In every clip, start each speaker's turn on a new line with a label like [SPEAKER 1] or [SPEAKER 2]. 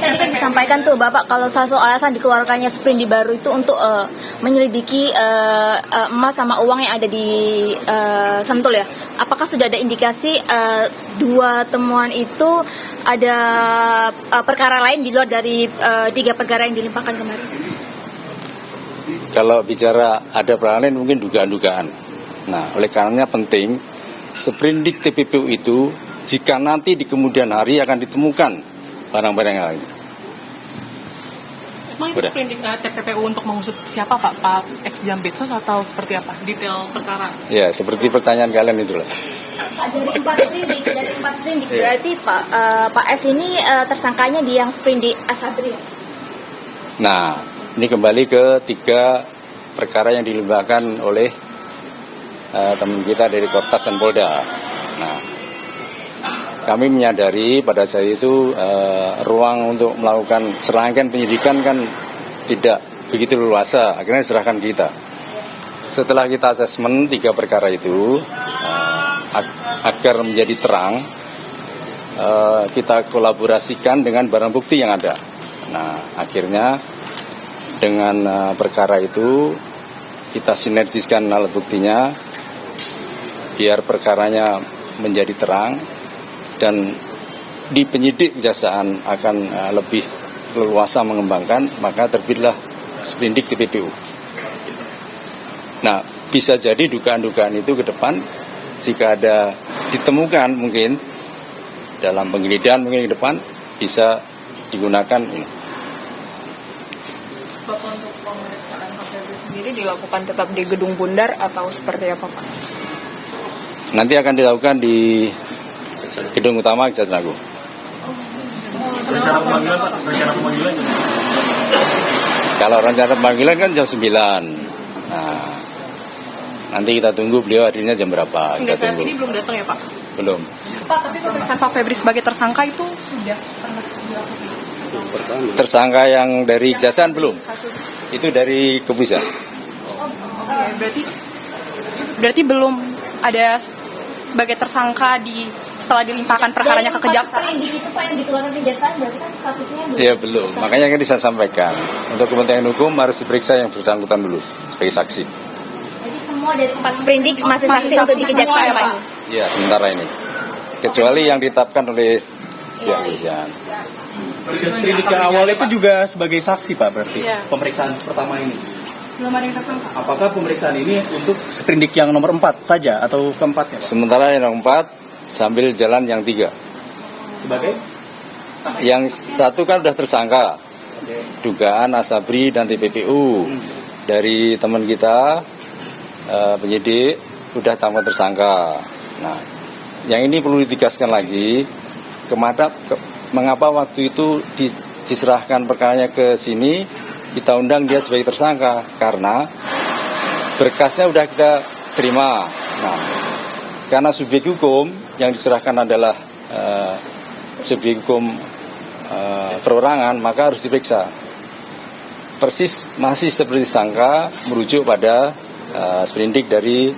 [SPEAKER 1] tadi kan disampaikan tuh Bapak kalau salah satu alasan dikeluarkannya Sprindi baru itu untuk menyelidiki emas sama uang yang ada di Sentul ya. Apakah sudah ada indikasi dua temuan itu ada perkara lain di luar dari 3 perkara yang dilimpahkan kemarin?
[SPEAKER 2] Kalau bicara ada perkara lain mungkin dugaan-dugaan. Nah, oleh karenanya penting sprindik TPPU itu jika nanti di kemudian hari akan ditemukan barang-barang yang lain.
[SPEAKER 3] Emang itu sprindik TPPU untuk mengusut siapa Pak ex Jambitsus atau seperti apa? Detail perkara?
[SPEAKER 2] Ya, seperti pertanyaan kalian itulah.
[SPEAKER 1] Dari 4 sprindik berarti Pak F ini tersangkanya di yang sprindik Asabri ya?
[SPEAKER 2] Nah, ini kembali ke 3 perkara yang dilimpahkan oleh teman kita dari Kortas dan Polda. Nah, kami menyadari pada saat itu ruang untuk melakukan serangkaian penyidikan kan tidak begitu leluasa, akhirnya diserahkan kita. Setelah kita asesmen 3 perkara itu, agar menjadi terang, kita kolaborasikan dengan barang bukti yang ada. Nah, akhirnya dengan perkara itu kita sinergiskan alat buktinya biar perkaranya menjadi terang dan di penyidik kejaksaan akan lebih leluasa mengembangkan, maka terbitlah sprindik TPPU. Nah, bisa jadi dugaan-dugaan itu ke depan jika ada ditemukan mungkin dalam penggeledahan mungkin ke depan bisa digunakan ini.
[SPEAKER 4] Bapak, untuk pemeriksaan Pak Febri sendiri dilakukan tetap di Gedung Bundar atau seperti apa Pak?
[SPEAKER 2] Nanti akan dilakukan di gedung utama Kejaksaan Agung.
[SPEAKER 5] Rencana pemanggilan Pak, rencana pemanggilan?
[SPEAKER 2] Kalau rencana pemanggilan kan jam 9. Nah, nanti kita tunggu beliau hadirnya jam berapa.
[SPEAKER 3] Hingga saat ini belum datang ya Pak?
[SPEAKER 2] Belum.
[SPEAKER 4] Pak, tapi pemeriksaan Pak Febri sebagai tersangka itu sudah pernah dilakukan?
[SPEAKER 2] Tersangka yang dari Kejaksaan belum. Itu dari kepolisian.
[SPEAKER 4] Berarti belum ada sebagai tersangka setelah dilimpahkan perkaranya ke kejaksaan.
[SPEAKER 1] Sprindik itu Pak yang dikeluarkan kejaksaan berarti kan statusnya belum.
[SPEAKER 2] Ya belum. Makanya kan saya sampaikan untuk kepentingan hukum harus diperiksa yang bersangkutan dulu sebagai saksi.
[SPEAKER 1] Jadi semua dari 4 sprindik masih saksi untuk di kejaksaan Pak?
[SPEAKER 2] Ya sementara ini. Kecuali yang ditetapkan oleh pihak kepolisian.
[SPEAKER 5] Sprindik yang awal itu juga sebagai saksi Pak berarti pemeriksaan pertama ini.
[SPEAKER 4] Belum ada yang tersangka.
[SPEAKER 5] Apakah pemeriksaan ini untuk sprindik yang nomor 4 saja atau keempatnya Pak?
[SPEAKER 2] Sementara yang nomor 4 sambil jalan yang 3.
[SPEAKER 5] Sebagai?
[SPEAKER 2] Yang 1 kan sudah tersangka. Dugaan Asabri dan TPPU. Dari teman kita penyidik sudah tambah tersangka. Nah, yang ini perlu ditegaskan lagi mengapa waktu itu diserahkan perkaranya ke sini, kita undang dia sebagai tersangka karena berkasnya udah kita terima. Nah, karena subjek hukum yang diserahkan adalah subjek hukum perorangan, maka harus diperiksa. Persis masih seperti sangka merujuk pada sprindik dari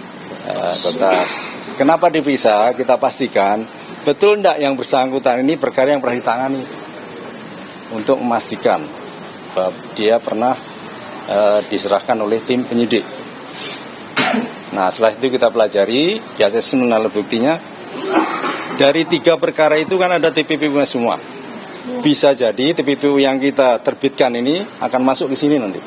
[SPEAKER 2] Kortas. Kenapa diperiksa? Kita pastikan betul enggak yang bersangkutan ini perkara yang pernah ditangani untuk memastikan bahwa dia pernah diserahkan oleh tim penyidik. Nah, setelah itu kita pelajari, di asesmen alat buktinya dari 3 perkara itu kan ada TPPU-nya semua. Bisa jadi TPPU yang kita terbitkan ini akan masuk ke sini nanti.